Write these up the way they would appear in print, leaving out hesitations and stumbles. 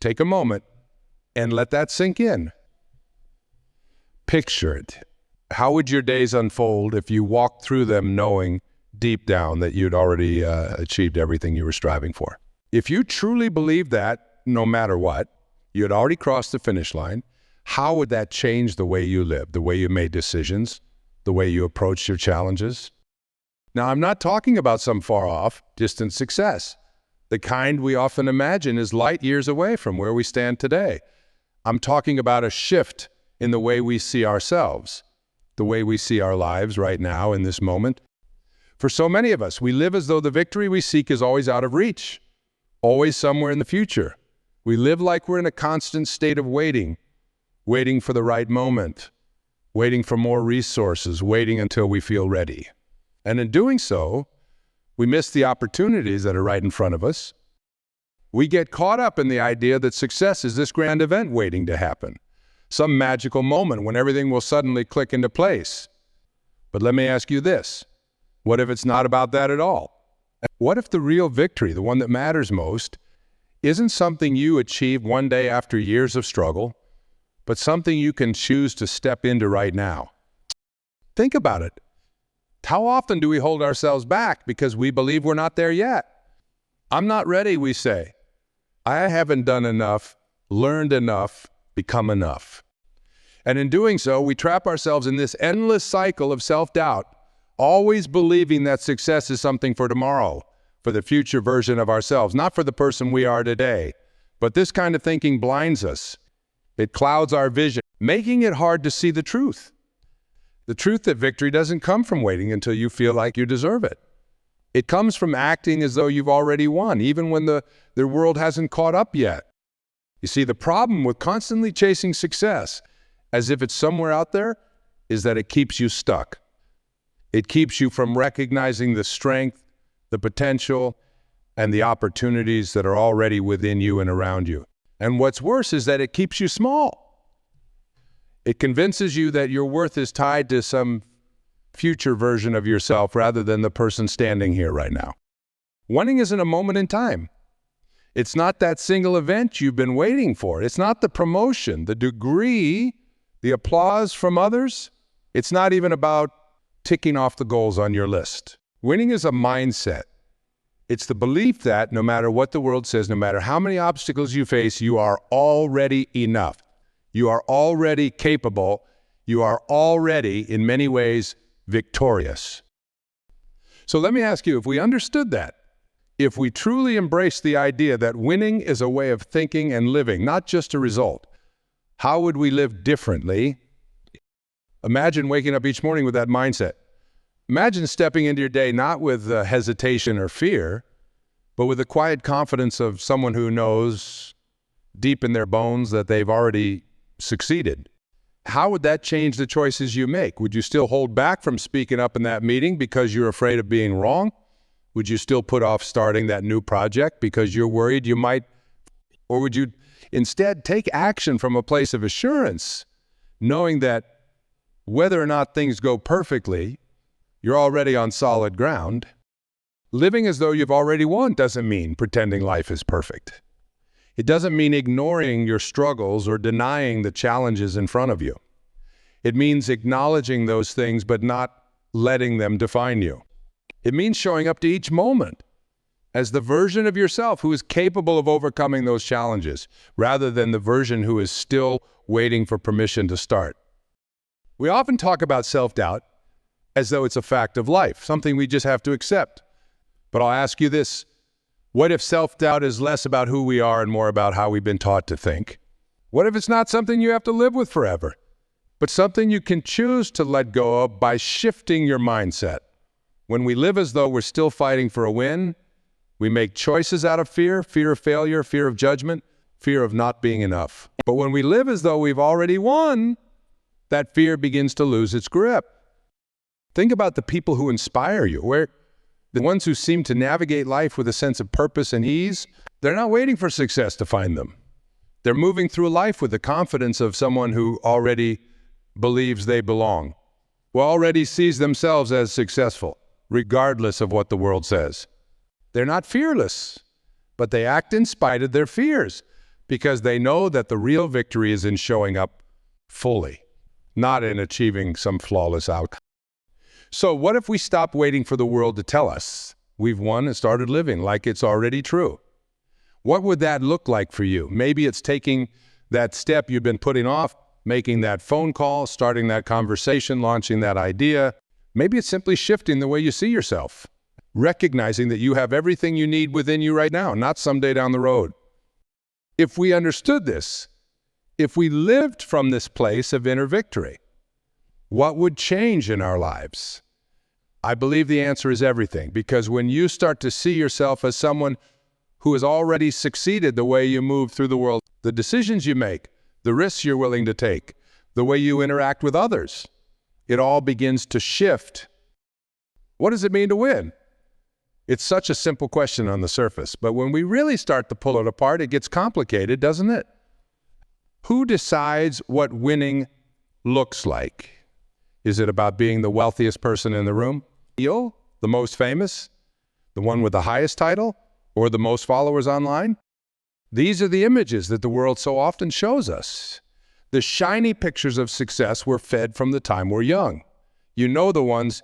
Take a moment and let that sink in. Picture it. How would your days unfold if you walked through them knowing deep down that you'd already achieved everything you were striving for? If you truly believed that, no matter what, you had already crossed the finish line, how would that change the way you lived, the way you made decisions, the way you approached your challenges? Now, I'm not talking about some far-off, distant success, the kind we often imagine is light years away from where we stand today. I'm talking about a shift in the way we see ourselves, the way we see our lives right now in this moment. For so many of us, we live as though the victory we seek is always out of reach, always somewhere in the future. We live like we're in a constant state of waiting for the right moment, waiting for more resources, waiting until we feel ready. And in doing so, we miss the opportunities that are right in front of us. We get caught up in the idea that success is this grand event waiting to happen, some magical moment when everything will suddenly click into place. But let me ask you this. What if it's not about that at all? What if the real victory, the one that matters most, isn't something you achieve one day after years of struggle, but something you can choose to step into right now? Think about it. How often do we hold ourselves back because we believe we're not there yet? I'm not ready, we say. I haven't done enough, learned enough, become enough. And in doing so, we trap ourselves in this endless cycle of self-doubt, always believing that success is something for tomorrow, for the future version of ourselves, not for the person we are today. But this kind of thinking blinds us. It clouds our vision, making it hard to see the truth. The truth that victory doesn't come from waiting until you feel like you deserve it. It comes from acting as though you've already won, even when the world hasn't caught up yet. You see, the problem with constantly chasing success, as if it's somewhere out there, is that it keeps you stuck. It keeps you from recognizing the strength, the potential, and the opportunities that are already within you and around you. And what's worse is that it keeps you small. It convinces you that your worth is tied to some future version of yourself rather than the person standing here right now. Winning isn't a moment in time. It's not that single event you've been waiting for. It's not the promotion, the degree, the applause from others. It's not even about ticking off the goals on your list. Winning is a mindset. It's the belief that no matter what the world says, no matter how many obstacles you face, you are already enough. You are already capable. You are already, in many ways, victorious. So let me ask you, if we understood that, if we truly embraced the idea that winning is a way of thinking and living, not just a result, how would we live differently? Imagine waking up each morning with that mindset. Imagine stepping into your day not with hesitation or fear, but with the quiet confidence of someone who knows deep in their bones that they've already succeeded. How would that change the choices you make? Would you still hold back from speaking up in that meeting because you're afraid of being wrong? Would you still put off starting that new project because you're worried you might? Or would you instead take action from a place of assurance, knowing that whether or not things go perfectly, you're already on solid ground? Living as though you've already won doesn't mean pretending life is perfect. It doesn't mean ignoring your struggles or denying the challenges in front of you. It means acknowledging those things but not letting them define you. It means showing up to each moment as the version of yourself who is capable of overcoming those challenges, rather than the version who is still waiting for permission to start. We often talk about self-doubt as though it's a fact of life, something we just have to accept. But I'll ask you this. What if self-doubt is less about who we are and more about how we've been taught to think? What if it's not something you have to live with forever, but something you can choose to let go of by shifting your mindset? When we live as though we're still fighting for a win, we make choices out of fear, fear of failure, fear of judgment, fear of not being enough. But when we live as though we've already won, that fear begins to lose its grip. Think about the people who inspire you, the ones who seem to navigate life with a sense of purpose and ease. They're not waiting for success to find them. They're moving through life with the confidence of someone who already believes they belong, who already sees themselves as successful, regardless of what the world says. They're not fearless, but they act in spite of their fears. because they know that the real victory is in showing up fully, not in achieving some flawless outcome. So what if we stopped waiting for the world to tell us we've won and started living like it's already true? What would that look like for you? Maybe it's taking that step you've been putting off, making that phone call, starting that conversation, launching that idea. Maybe it's simply shifting the way you see yourself, recognizing that you have everything you need within you right now, not someday down the road. If we understood this, if we lived from this place of inner victory, what would change in our lives? I believe the answer is everything, because when you start to see yourself as someone who has already succeeded, the way you move through the world, the decisions you make, the risks you're willing to take, the way you interact with others, it all begins to shift. What does it mean to win? It's such a simple question on the surface, but when we really start to pull it apart, it gets complicated, doesn't it? Who decides what winning looks like? Is it about being the wealthiest person in the room? The most famous? The one with the highest title? Or the most followers online? These are the images that the world so often shows us. The shiny pictures of success we're fed from the time we're young. You know the ones,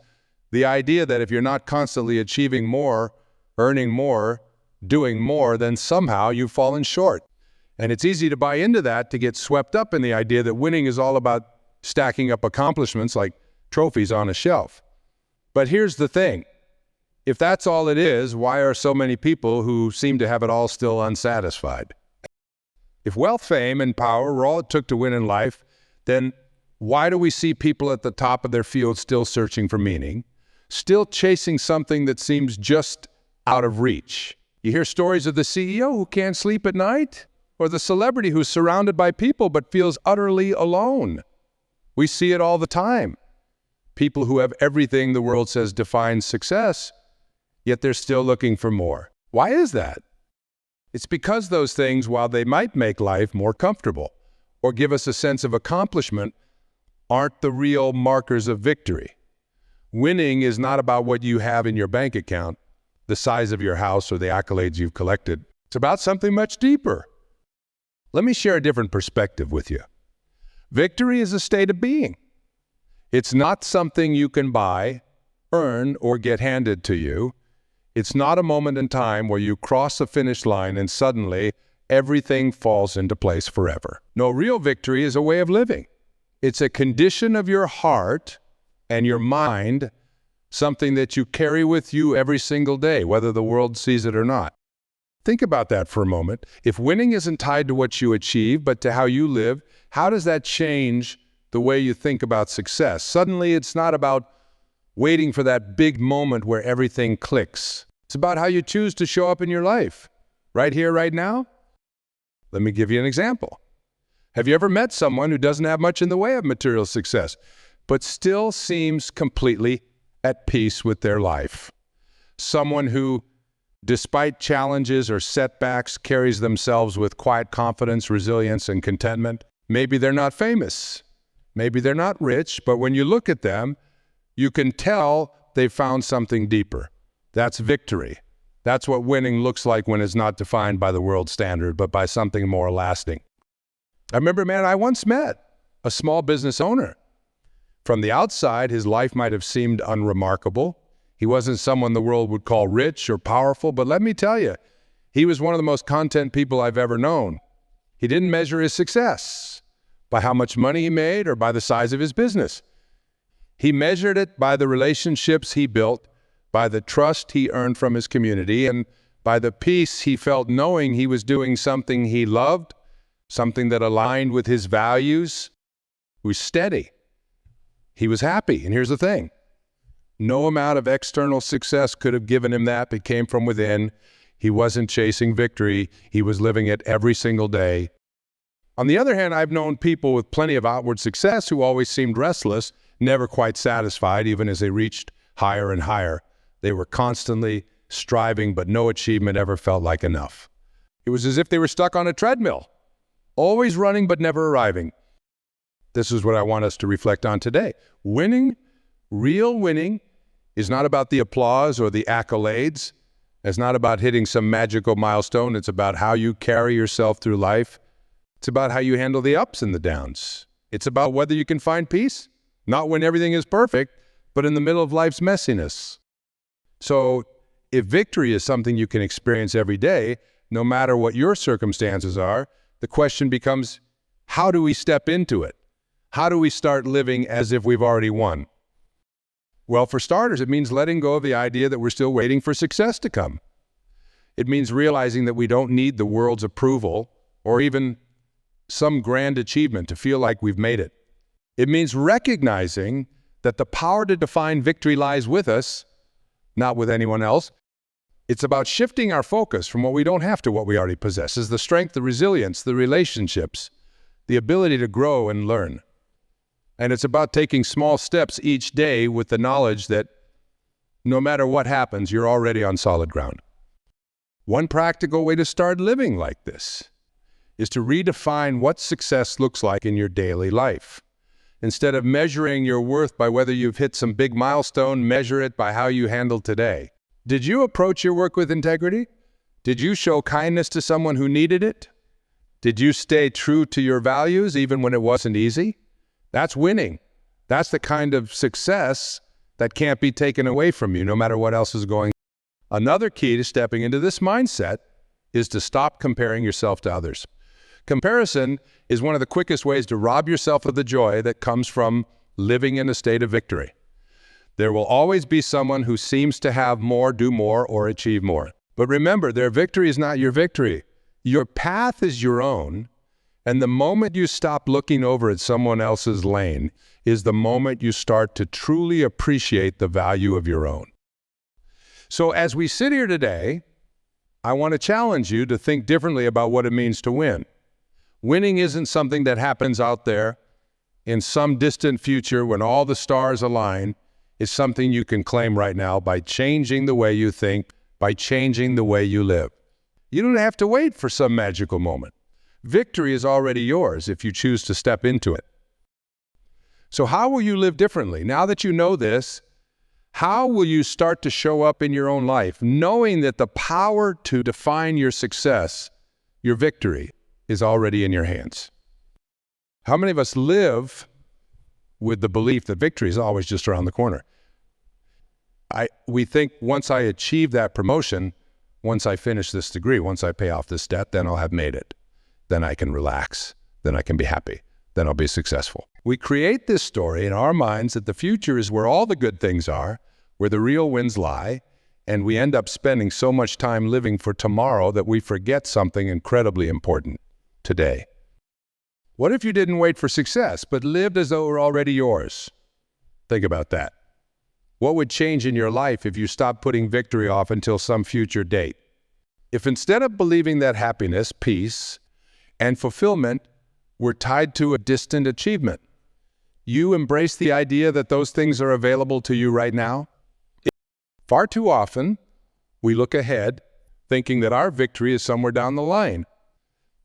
the idea that if you're not constantly achieving more, earning more, doing more, then somehow you've fallen short. And it's easy to buy into that, to get swept up in the idea that winning is all about stacking up accomplishments like trophies on a shelf. But here's the thing. If that's all it is, why are so many people who seem to have it all still unsatisfied? If wealth, fame, and power were all it took to win in life, then why do we see people at the top of their field still searching for meaning, still chasing something that seems just out of reach? You hear stories of the CEO who can't sleep at night, or the celebrity who's surrounded by people but feels utterly alone. We see it all the time. People who have everything the world says defines success, yet they're still looking for more. Why is that? It's because those things, while they might make life more comfortable or give us a sense of accomplishment, aren't the real markers of victory. Winning is not about what you have in your bank account, the size of your house, or the accolades you've collected. It's about something much deeper. Let me share a different perspective with you. Victory is a state of being. It's not something you can buy, earn, or get handed to you. It's not a moment in time where you cross the finish line and suddenly everything falls into place forever. No, real victory is a way of living. It's a condition of your heart and your mind, something that you carry with you every single day, whether the world sees it or not. Think about that for a moment. If winning isn't tied to what you achieve, but to how you live, how does that change the way you think about success? Suddenly, it's not about waiting for that big moment where everything clicks. It's about how you choose to show up in your life, right here, right now. Let me give you an example. Have you ever met someone who doesn't have much in the way of material success, but still seems completely at peace with their life? Someone who, despite challenges or setbacks, carries themselves with quiet confidence, resilience, and contentment. Maybe they're not famous. Maybe they're not rich, but when you look at them, you can tell they've found something deeper. That's victory. That's what winning looks like when it's not defined by the world standard, but by something more lasting. I remember, man, I once met a small business owner. From the outside, his life might have seemed unremarkable. He wasn't someone the world would call rich or powerful, but let me tell you, he was one of the most content people I've ever known. He didn't measure his success by how much money he made or by the size of his business. He measured it by the relationships he built, by the trust he earned from his community, and by the peace he felt knowing he was doing something he loved, something that aligned with his values. He was steady. He was happy. And here's the thing. No amount of external success could have given him that. It came from within. He wasn't chasing victory. He was living it every single day. On the other hand, I've known people with plenty of outward success who always seemed restless, never quite satisfied, even as they reached higher and higher. They were constantly striving, but no achievement ever felt like enough. It was as if they were stuck on a treadmill, always running but never arriving. This is what I want us to reflect on today. Winning, real winning, is not about the applause or the accolades. It's not about hitting some magical milestone. It's about how you carry yourself through life. It's about how you handle the ups and the downs. It's about whether you can find peace, not when everything is perfect, but in the middle of life's messiness. So if victory is something you can experience every day, no matter what your circumstances are, the question becomes, how do we step into it? How do we start living as if we've already won? Well, for starters, it means letting go of the idea that we're still waiting for success to come. It means realizing that we don't need the world's approval or even some grand achievement to feel like we've made it. It means recognizing that the power to define victory lies with us, not with anyone else. It's about shifting our focus from what we don't have to what we already possess, is the strength, the resilience, the relationships, the ability to grow and learn. And it's about taking small steps each day with the knowledge that no matter what happens, you're already on solid ground. One practical way to start living like this is to redefine what success looks like in your daily life. Instead of measuring your worth by whether you've hit some big milestone, measure it by how you handle today. Did you approach your work with integrity? Did you show kindness to someone who needed it? Did you stay true to your values even when it wasn't easy? That's winning. That's the kind of success that can't be taken away from you no matter what else is going on. Another key to stepping into this mindset is to stop comparing yourself to others. Comparison is one of the quickest ways to rob yourself of the joy that comes from living in a state of victory. There will always be someone who seems to have more, do more, or achieve more. But remember, their victory is not your victory. Your path is your own, and the moment you stop looking over at someone else's lane is the moment you start to truly appreciate the value of your own. So as we sit here today, I want to challenge you to think differently about what it means to win. Winning isn't something that happens out there in some distant future when all the stars align. It's something you can claim right now by changing the way you think, by changing the way you live. You don't have to wait for some magical moment. Victory is already yours if you choose to step into it. So how will you live differently? Now that you know this, how will you start to show up in your own life, knowing that the power to define your success, your victory, is already in your hands? How many of us live with the belief that victory is always just around the corner? We think once I achieve that promotion, once I finish this degree, once I pay off this debt, then I'll have made it. Then I can relax. Then I can be happy. Then I'll be successful. We create this story in our minds that the future is where all the good things are, where the real wins lie, and we end up spending so much time living for tomorrow that we forget something incredibly important today. What if you didn't wait for success, but lived as though it were already yours? Think about that. What would change in your life if you stopped putting victory off until some future date? If instead of believing that happiness, peace, and fulfillment were tied to a distant achievement, you embrace the idea that those things are available to you right now? Far too often, we look ahead thinking that our victory is somewhere down the line.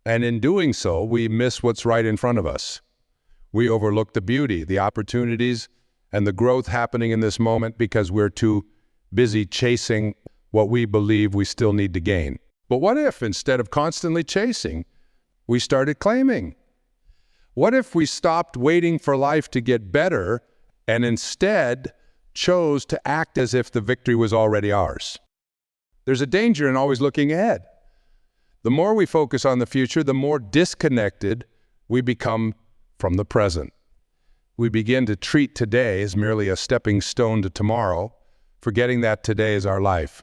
And in doing so, we miss what's right in front of us. We overlook the beauty, the opportunities, and the growth happening in this moment because we're too busy chasing what we believe we still need to gain. But what if, instead of constantly chasing, we started claiming? What if we stopped waiting for life to get better and instead chose to act as if the victory was already ours? There's a danger in always looking ahead. The more we focus on the future, the more disconnected we become from the present. We begin to treat today as merely a stepping stone to tomorrow, forgetting that today is our life.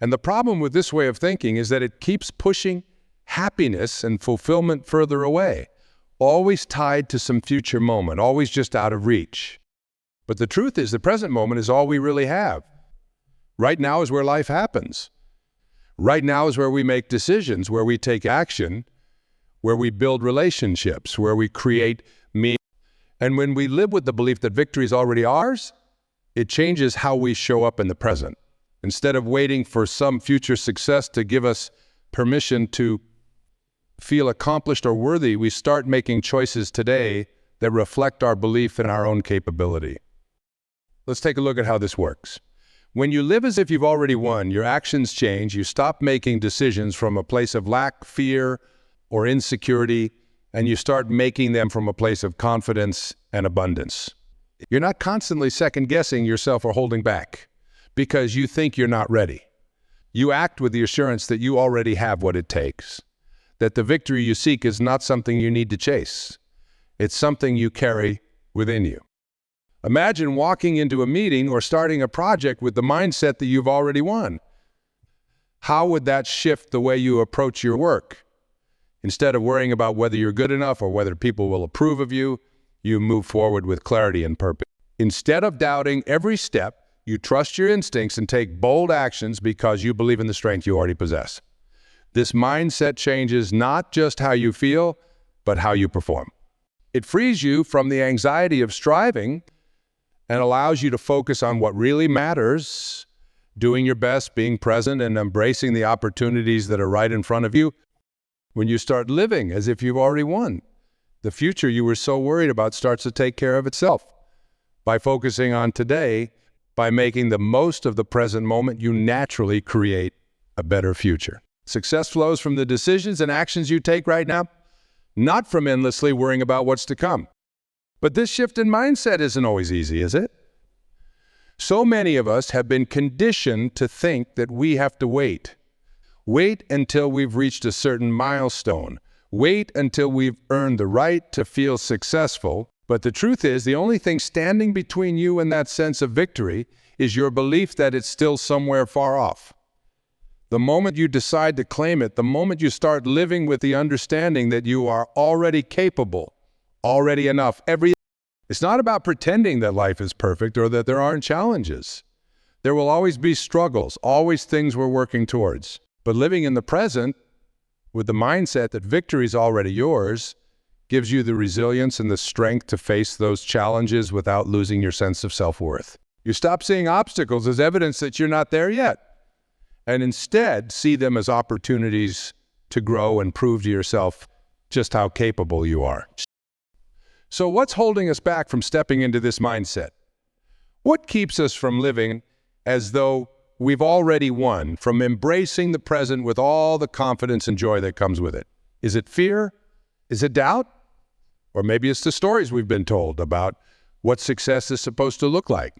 And the problem with this way of thinking is that it keeps pushing happiness and fulfillment further away, always tied to some future moment, always just out of reach. But the truth is, the present moment is all we really have. Right now is where life happens. Right now is where we make decisions, where we take action, where we build relationships, where we create meaning. And when we live with the belief that victory is already ours, it changes how we show up in the present. Instead of waiting for some future success to give us permission to feel accomplished or worthy, we start making choices today that reflect our belief in our own capability. Let's take a look at how this works. When you live as if you've already won, your actions change. You stop making decisions from a place of lack, fear, or insecurity, and you start making them from a place of confidence and abundance. You're not constantly second-guessing yourself or holding back because you think you're not ready. You act with the assurance that you already have what it takes, that the victory you seek is not something you need to chase. It's something you carry within you. Imagine walking into a meeting or starting a project with the mindset that you've already won. How would that shift the way you approach your work? Instead of worrying about whether you're good enough or whether people will approve of you, you move forward with clarity and purpose. Instead of doubting every step, you trust your instincts and take bold actions because you believe in the strength you already possess. This mindset changes not just how you feel, but how you perform. It frees you from the anxiety of striving and allows you to focus on what really matters, doing your best, being present, and embracing the opportunities that are right in front of you. When you start living as if you've already won, the future you were so worried about starts to take care of itself. By focusing on today, by making the most of the present moment, you naturally create a better future. Success flows from the decisions and actions you take right now, not from endlessly worrying about what's to come. But this shift in mindset isn't always easy, is it? So many of us have been conditioned to think that we have to wait. Wait until we've reached a certain milestone. Wait until we've earned the right to feel successful. But the truth is, the only thing standing between you and that sense of victory is your belief that it's still somewhere far off. The moment you decide to claim it, the moment you start living with the understanding that you are already capable, already enough, it's not about pretending that life is perfect or that there aren't challenges. There will always be struggles, always things we're working towards. But living in the present with the mindset that victory is already yours gives you the resilience and the strength to face those challenges without losing your sense of self-worth. You stop seeing obstacles as evidence that you're not there yet, and instead see them as opportunities to grow and prove to yourself just how capable you are. So what's holding us back from stepping into this mindset? What keeps us from living as though we've already won, from embracing the present with all the confidence and joy that comes with it? Is it fear? Is it doubt? Or maybe it's the stories we've been told about what success is supposed to look like.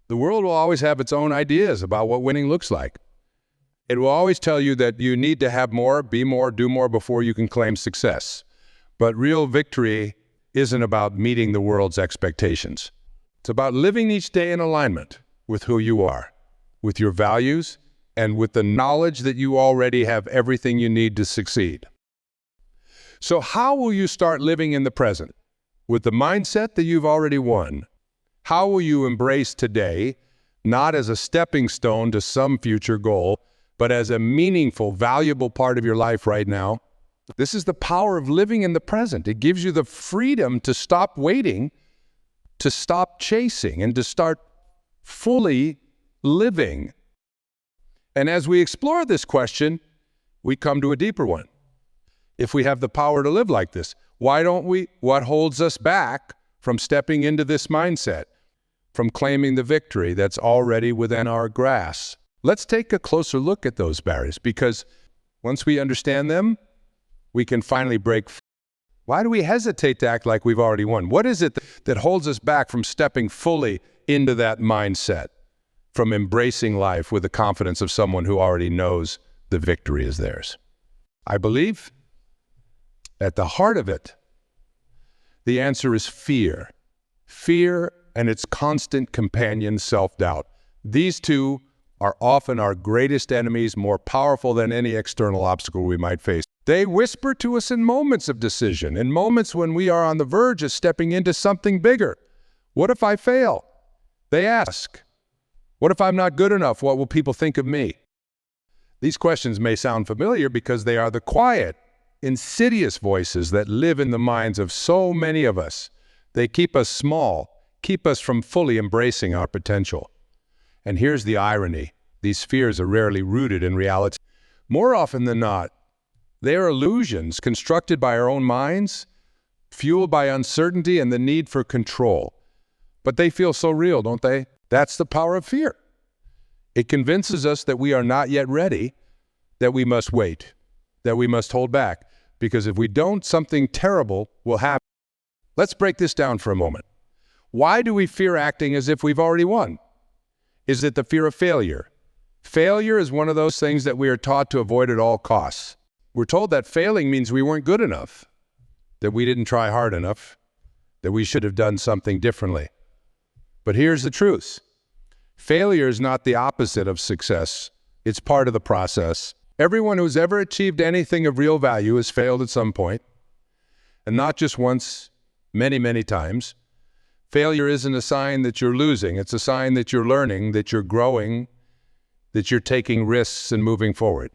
The world will always have its own ideas about what winning looks like. It will always tell you that you need to have more, be more, do more before you can claim success. But real victory isn't about meeting the world's expectations. It's about living each day in alignment with who you are, with your values, and with the knowledge that you already have everything you need to succeed. So how will you start living in the present? With the mindset that you've already won. How will you embrace today, not as a stepping stone to some future goal, but as a meaningful, valuable part of your life right now? This is the power of living in the present. It gives you the freedom to stop waiting, to stop chasing, and to start fully living. And as we explore this question, we come to a deeper one. If we have the power to live like this, why don't we? What holds us back from stepping into this mindset, from claiming the victory that's already within our grasp? Let's take a closer look at those barriers, because once we understand them, we can finally break free. Why do we hesitate to act like we've already won? What is it that holds us back from stepping fully into that mindset, from embracing life with the confidence of someone who already knows the victory is theirs? I believe at the heart of it, the answer is fear. Fear and its constant companion, self-doubt. These two are often our greatest enemies, more powerful than any external obstacle we might face. They whisper to us in moments of decision, in moments when we are on the verge of stepping into something bigger. What if I fail? They ask. What if I'm not good enough? What will people think of me? These questions may sound familiar because they are the quiet, insidious voices that live in the minds of so many of us. They keep us small, keep us from fully embracing our potential. And here's the irony. These fears are rarely rooted in reality. More often than not, they are illusions constructed by our own minds, fueled by uncertainty and the need for control. But they feel so real, don't they? That's the power of fear. It convinces us that we are not yet ready, that we must wait, that we must hold back, because if we don't, something terrible will happen. Let's break this down for a moment. Why do we fear acting as if we've already won? Is it the fear of failure? Failure is one of those things that we are taught to avoid at all costs. We're told that failing means we weren't good enough, that we didn't try hard enough, that we should have done something differently. But here's the truth. Failure is not the opposite of success. It's part of the process. Everyone who's ever achieved anything of real value has failed at some point, and not just once, many, many times. Failure isn't a sign that you're losing. It's a sign that you're learning, that you're growing, that you're taking risks and moving forward.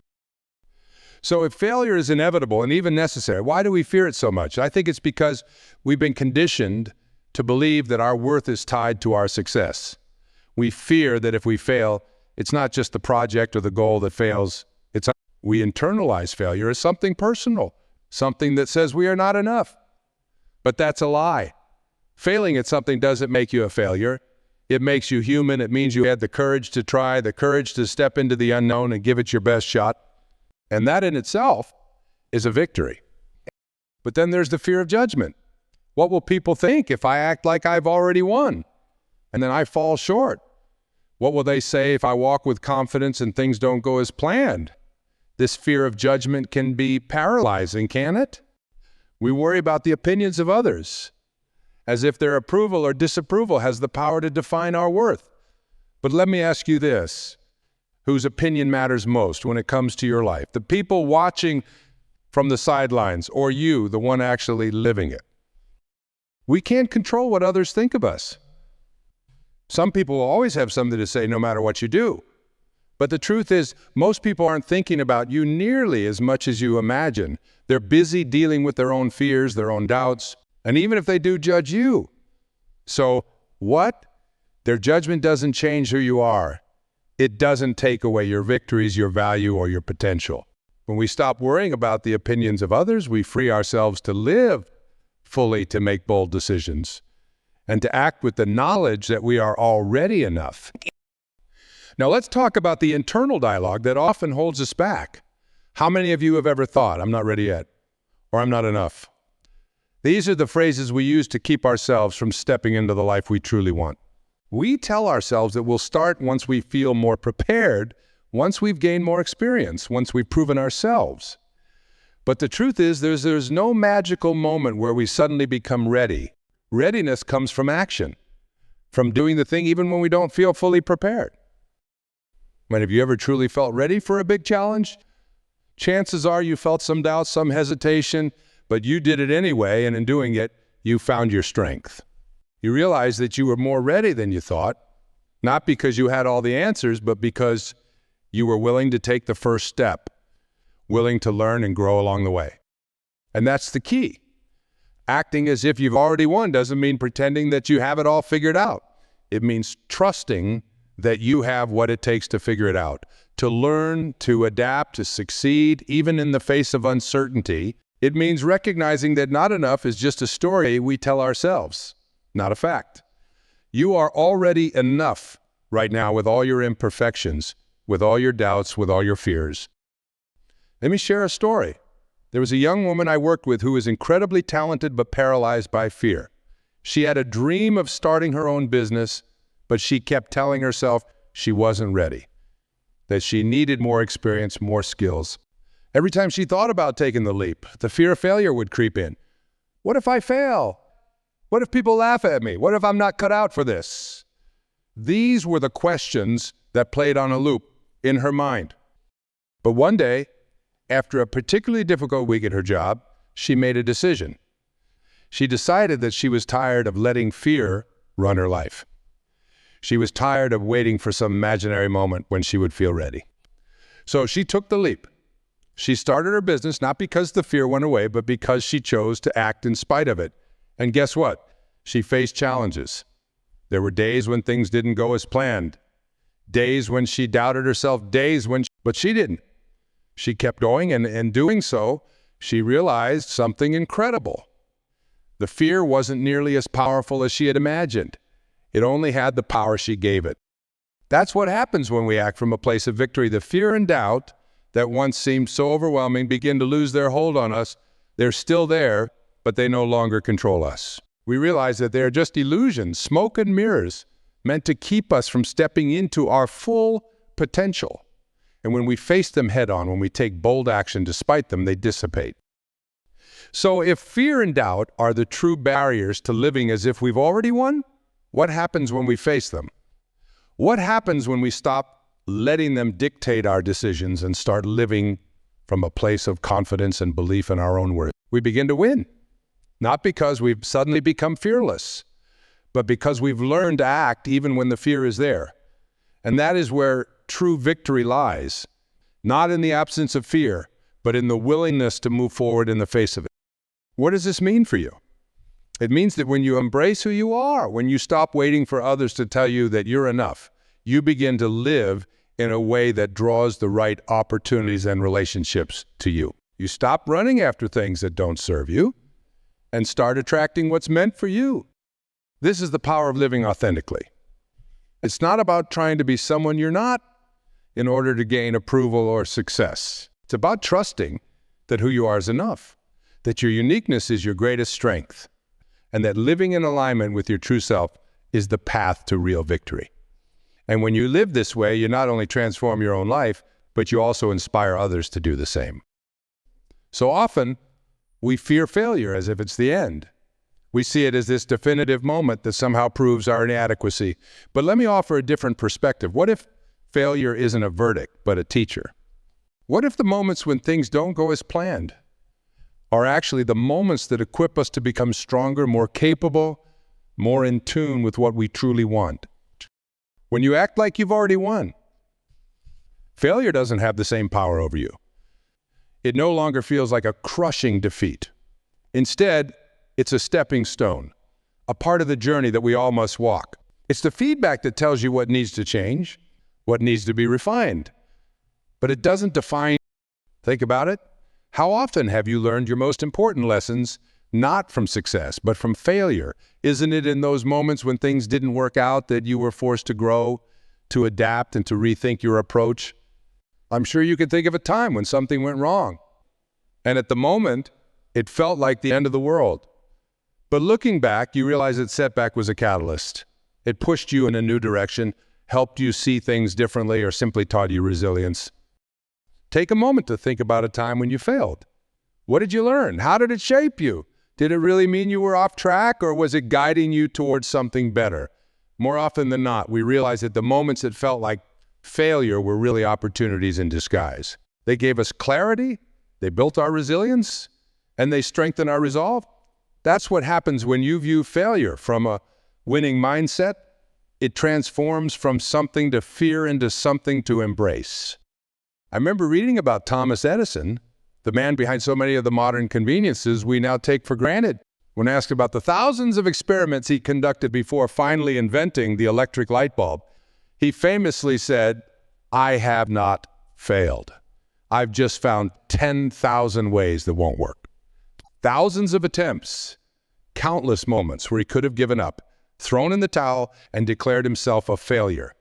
So if failure is inevitable and even necessary, why do we fear it so much? I think it's because we've been conditioned to believe that our worth is tied to our success. We fear that if we fail, it's not just the project or the goal that fails. We internalize failure as something personal, something that says we are not enough. But that's a lie. Failing at something doesn't make you a failure. It makes you human. It means you had the courage to try, the courage to step into the unknown and give it your best shot. And that in itself is a victory. But then there's the fear of judgment. What will people think if I act like I've already won and then I fall short? What will they say if I walk with confidence and things don't go as planned? This fear of judgment can be paralyzing, can it? We worry about the opinions of others, as if their approval or disapproval has the power to define our worth. But let me ask you this, whose opinion matters most when it comes to your life? The people watching from the sidelines, or you, the one actually living it? We can't control what others think of us. Some people will always have something to say no matter what you do. But the truth is, most people aren't thinking about you nearly as much as you imagine. They're busy dealing with their own fears, their own doubts, and even if they do judge you. So what? Their judgment doesn't change who you are. It doesn't take away your victories, your value, or your potential. When we stop worrying about the opinions of others, we free ourselves to live fully, to make bold decisions, and to act with the knowledge that we are already enough. Now let's talk about the internal dialogue that often holds us back. How many of you have ever thought, I'm not ready yet, or I'm not enough? These are the phrases we use to keep ourselves from stepping into the life we truly want. We tell ourselves that we'll start once we feel more prepared, once we've gained more experience, once we've proven ourselves. But the truth is, there's no magical moment where we suddenly become ready. Readiness comes from action, from doing the thing even when we don't feel fully prepared. When have you ever truly felt ready for a big challenge? Chances are you felt some doubt, some hesitation, but you did it anyway, and in doing it, you found your strength. You realized that you were more ready than you thought, not because you had all the answers, but because you were willing to take the first step, willing to learn and grow along the way. And that's the key. Acting as if you've already won doesn't mean pretending that you have it all figured out. It means trusting that you have what it takes to figure it out, to learn, to adapt, to succeed, even in the face of uncertainty. It means recognizing that not enough is just a story we tell ourselves, not a fact. You are already enough right now with all your imperfections, with all your doubts, with all your fears. Let me share a story. There was a young woman I worked with who was incredibly talented but paralyzed by fear. She had a dream of starting her own business, but she kept telling herself she wasn't ready, that she needed more experience, more skills. Every time she thought about taking the leap, the fear of failure would creep in. What if I fail? What if people laugh at me? What if I'm not cut out for this? These were the questions that played on a loop in her mind. But one day, after a particularly difficult week at her job, she made a decision. She decided that she was tired of letting fear run her life. She was tired of waiting for some imaginary moment when she would feel ready. So she took the leap. She started her business not because the fear went away, but because she chose to act in spite of it. And guess what? She faced challenges. There were days when things didn't go as planned, days when she doubted herself, but she didn't. She kept going, and in doing so, she realized something incredible. The fear wasn't nearly as powerful as she had imagined. It only had the power she gave it. That's what happens when we act from a place of victory. The fear and doubt that once seemed so overwhelming begin to lose their hold on us. They're still there, but they no longer control us. We realize that they're just illusions, smoke and mirrors, meant to keep us from stepping into our full potential. And when we face them head on, when we take bold action despite them, they dissipate. So if fear and doubt are the true barriers to living as if we've already won, what happens when we face them? What happens when we stop letting them dictate our decisions and start living from a place of confidence and belief in our own worth? We begin to win, not because we've suddenly become fearless, but because we've learned to act even when the fear is there. And that is where true victory lies, not in the absence of fear, but in the willingness to move forward in the face of it. What does this mean for you? It means that when you embrace who you are, when you stop waiting for others to tell you that you're enough, you begin to live in a way that draws the right opportunities and relationships to you. You stop running after things that don't serve you and start attracting what's meant for you. This is the power of living authentically. It's not about trying to be someone you're not in order to gain approval or success. It's about trusting that who you are is enough, that your uniqueness is your greatest strength, and that living in alignment with your true self is the path to real victory. And when you live this way, you not only transform your own life, but you also inspire others to do the same. So often, we fear failure as if it's the end. We see it as this definitive moment that somehow proves our inadequacy. But let me offer a different perspective. What if failure isn't a verdict, but a teacher? What if the moments when things don't go as planned are actually the moments that equip us to become stronger, more capable, more in tune with what we truly want? When you act like you've already won, failure doesn't have the same power over you. It no longer feels like a crushing defeat. Instead, it's a stepping stone, a part of the journey that we all must walk. It's the feedback that tells you what needs to change, what needs to be refined. But it doesn't define. Think about it. How often have you learned your most important lessons not from success, but from failure? Isn't it in those moments when things didn't work out that you were forced to grow, to adapt, and to rethink your approach? I'm sure you can think of a time when something went wrong. And at the moment, it felt like the end of the world. But looking back, you realize that setback was a catalyst. It pushed you in a new direction, helped you see things differently, or simply taught you resilience. Take a moment to think about a time when you failed. What did you learn? How did it shape you? Did it really mean you were off track, or was it guiding you towards something better? More often than not, we realize that the moments that felt like failure were really opportunities in disguise. They gave us clarity, they built our resilience, and they strengthened our resolve. That's what happens when you view failure from a winning mindset. It transforms from something to fear into something to embrace. I remember reading about Thomas Edison, the man behind so many of the modern conveniences we now take for granted. When asked about the thousands of experiments he conducted before finally inventing the electric light bulb, he famously said, "I have not failed. I've just found 10,000 ways that won't work." Thousands of attempts, countless moments where he could have given up, thrown in the towel, and declared himself a failure.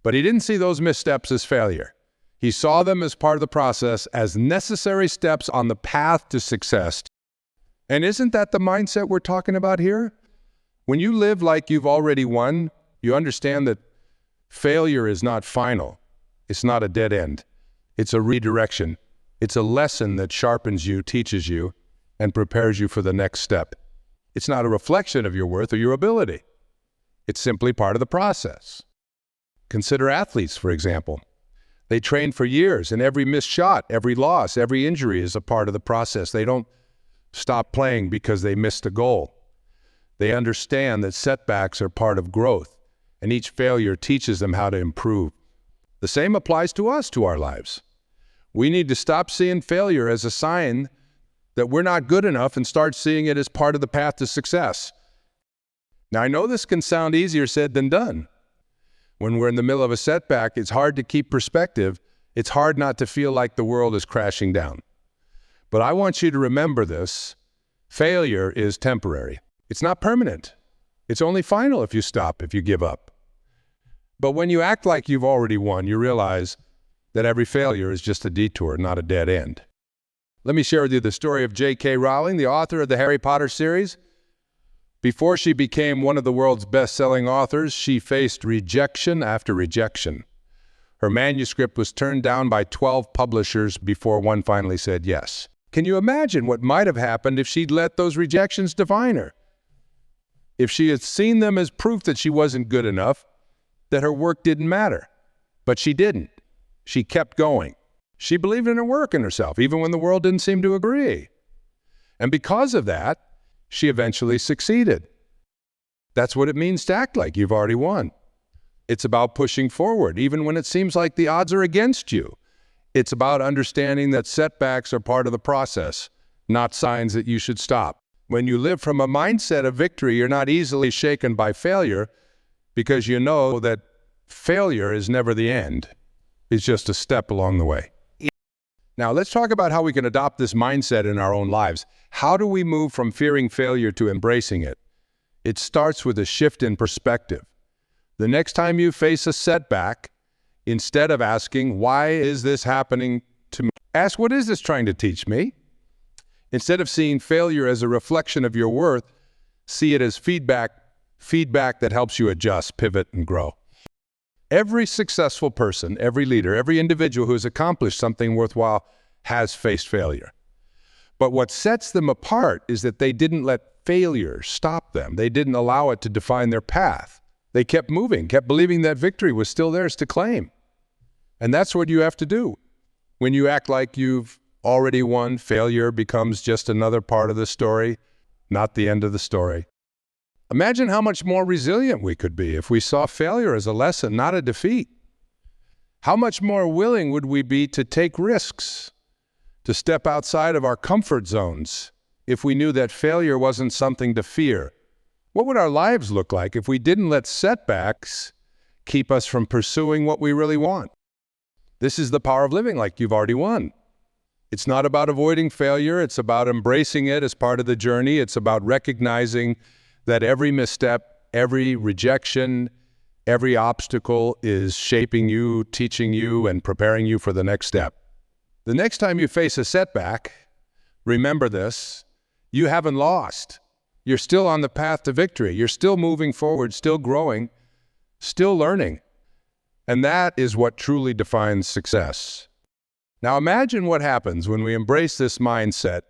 But he didn't see those missteps as failure. He saw them as part of the process, as necessary steps on the path to success. And isn't that the mindset we're talking about here? When you live like you've already won, you understand that failure is not final. It's not a dead end. It's a redirection. It's a lesson that sharpens you, teaches you, and prepares you for the next step. It's not a reflection of your worth or your ability. It's simply part of the process. Consider athletes, for example. They train for years, and every missed shot, every loss, every injury is a part of the process. They don't stop playing because they missed a goal. They understand that setbacks are part of growth, and each failure teaches them how to improve. The same applies to us, to our lives. We need to stop seeing failure as a sign that we're not good enough and start seeing it as part of the path to success. Now, I know this can sound easier said than done. When we're in the middle of a setback, it's hard to keep perspective. It's hard not to feel like the world is crashing down. But I want you to remember this. Failure is temporary. It's not permanent. It's only final if you stop, if you give up. But when you act like you've already won, you realize that every failure is just a detour, not a dead end. Let me share with you the story of J.K. Rowling, the author of the Harry Potter series. Before she became one of the world's best-selling authors, she faced rejection after rejection. Her manuscript was turned down by 12 publishers before one finally said yes. Can you imagine what might have happened if she'd let those rejections define her? If she had seen them as proof that she wasn't good enough, that her work didn't matter. But she didn't. She kept going. She believed in her work and herself, even when the world didn't seem to agree. And because of that, she eventually succeeded. That's what it means to act like you've already won. It's about pushing forward, even when it seems like the odds are against you. It's about understanding that setbacks are part of the process, not signs that you should stop. When you live from a mindset of victory, you're not easily shaken by failure because you know that failure is never the end. It's just a step along the way. Now, let's talk about how we can adopt this mindset in our own lives. How do we move from fearing failure to embracing it? It starts with a shift in perspective. The next time you face a setback, instead of asking, why is this happening to me? Ask, what is this trying to teach me? Instead of seeing failure as a reflection of your worth, see it as feedback that helps you adjust, pivot, and grow. Every successful person, every leader, every individual who has accomplished something worthwhile has faced failure. But what sets them apart is that they didn't let failure stop them. They didn't allow it to define their path. They kept moving, kept believing that victory was still theirs to claim. And that's what you have to do. When you act like you've already won, failure becomes just another part of the story, not the end of the story. Imagine how much more resilient we could be if we saw failure as a lesson, not a defeat. How much more willing would we be to take risks, to step outside of our comfort zones, if we knew that failure wasn't something to fear? What would our lives look like if we didn't let setbacks keep us from pursuing what we really want? This is the power of living like you've already won. It's not about avoiding failure. It's about embracing it as part of the journey. It's about recognizing that every misstep, every rejection, every obstacle is shaping you, teaching you, and preparing you for the next step. The next time you face a setback, remember this: you haven't lost. You're still on the path to victory. You're still moving forward, still growing, still learning. And that is what truly defines success. Now imagine what happens when we embrace this mindset,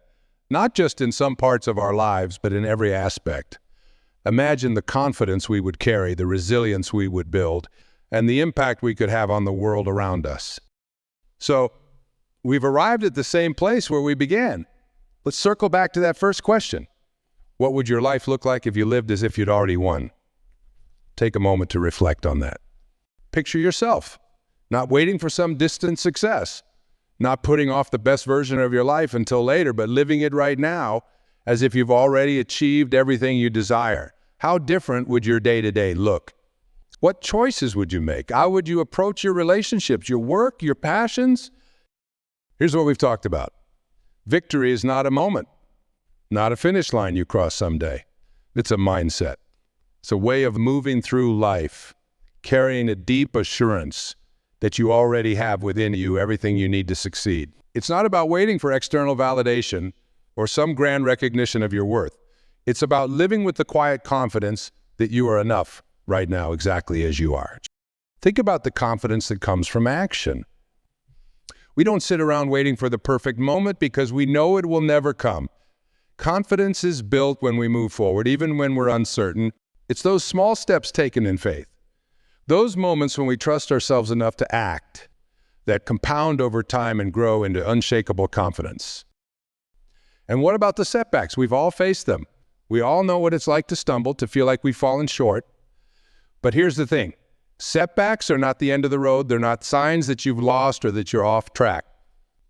not just in some parts of our lives, but in every aspect. Imagine the confidence we would carry, the resilience we would build, and the impact we could have on the world around us. So, we've arrived at the same place where we began. Let's circle back to that first question. What would your life look like if you lived as if you'd already won? Take a moment to reflect on that. Picture yourself, not waiting for some distant success, not putting off the best version of your life until later, but living it right now as if you've already achieved everything you desire. How different would your day-to-day look? What choices would you make? How would you approach your relationships, your work, your passions? Here's what we've talked about. Victory is not a moment, not a finish line you cross someday. It's a mindset. It's a way of moving through life, carrying a deep assurance that you already have within you everything you need to succeed. It's not about waiting for external validation or some grand recognition of your worth. It's about living with the quiet confidence that you are enough right now, exactly as you are. Think about the confidence that comes from action. We don't sit around waiting for the perfect moment because we know it will never come. Confidence is built when we move forward, even when we're uncertain. It's those small steps taken in faith, those moments when we trust ourselves enough to act, that compound over time and grow into unshakable confidence. And what about the setbacks? We've all faced them. We all know what it's like to stumble, to feel like we've fallen short. But here's the thing. Setbacks are not the end of the road. They're not signs that you've lost or that you're off track.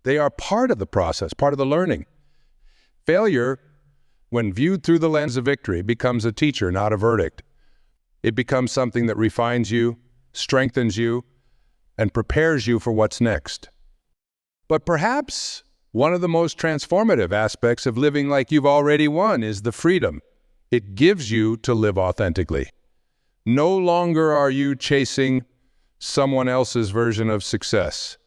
They are part of the process, part of the learning. Failure, when viewed through the lens of victory, becomes a teacher, not a verdict. It becomes something that refines you, strengthens you, and prepares you for what's next. But perhaps one of the most transformative aspects of living like you've already won is the freedom it gives you to live authentically. No longer are you chasing someone else's version of success.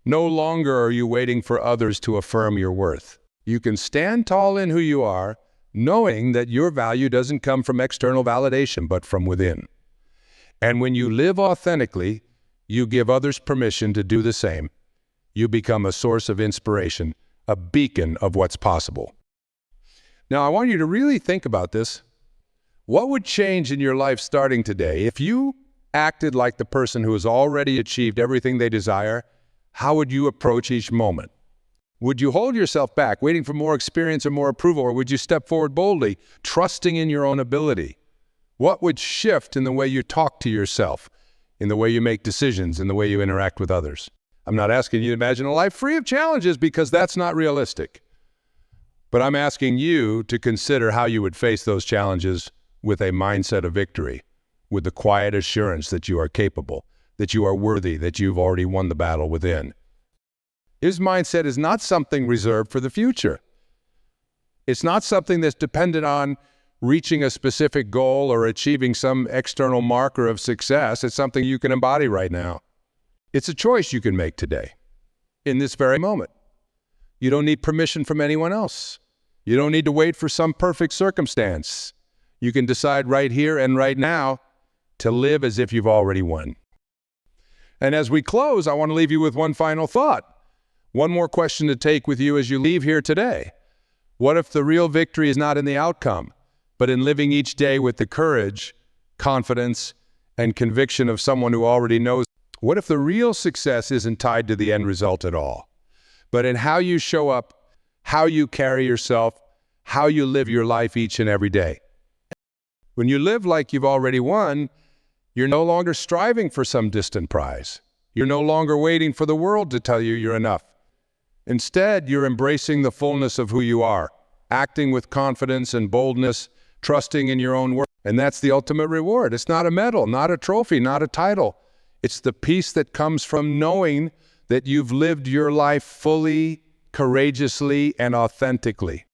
No longer are you waiting for others to affirm your worth. You can stand tall in who you are, knowing that your value doesn't come from external validation, but from within. And when you live authentically, you give others permission to do the same. You become a source of inspiration, a beacon of what's possible. Now, I want you to really think about this. What would change in your life starting today if you acted like the person who has already achieved everything they desire? How would you approach each moment? Would you hold yourself back, waiting for more experience or more approval, or would you step forward boldly, trusting in your own ability? What would shift in the way you talk to yourself, in the way you make decisions, in the way you interact with others? I'm not asking you to imagine a life free of challenges, because that's not realistic. But I'm asking you to consider how you would face those challenges with a mindset of victory, with the quiet assurance that you are capable, that you are worthy, that you've already won the battle within. His mindset is not something reserved for the future. It's not something that's dependent on reaching a specific goal or achieving some external marker of success. It's something you can embody right now. It's a choice you can make today, in this very moment. You don't need permission from anyone else. You don't need to wait for some perfect circumstance. You can decide right here and right now to live as if you've already won. And as we close, I want to leave you with one final thought. One more question to take with you as you leave here today. What if the real victory is not in the outcome, but in living each day with the courage, confidence, and conviction of someone who already knows? What if the real success isn't tied to the end result at all, but in how you show up, how you carry yourself, how you live your life each and every day? When you live like you've already won, you're no longer striving for some distant prize. You're no longer waiting for the world to tell you you're enough. Instead, you're embracing the fullness of who you are, acting with confidence and boldness, trusting in your own worth. And that's the ultimate reward. It's not a medal, not a trophy, not a title. It's the peace that comes from knowing that you've lived your life fully, courageously, and authentically.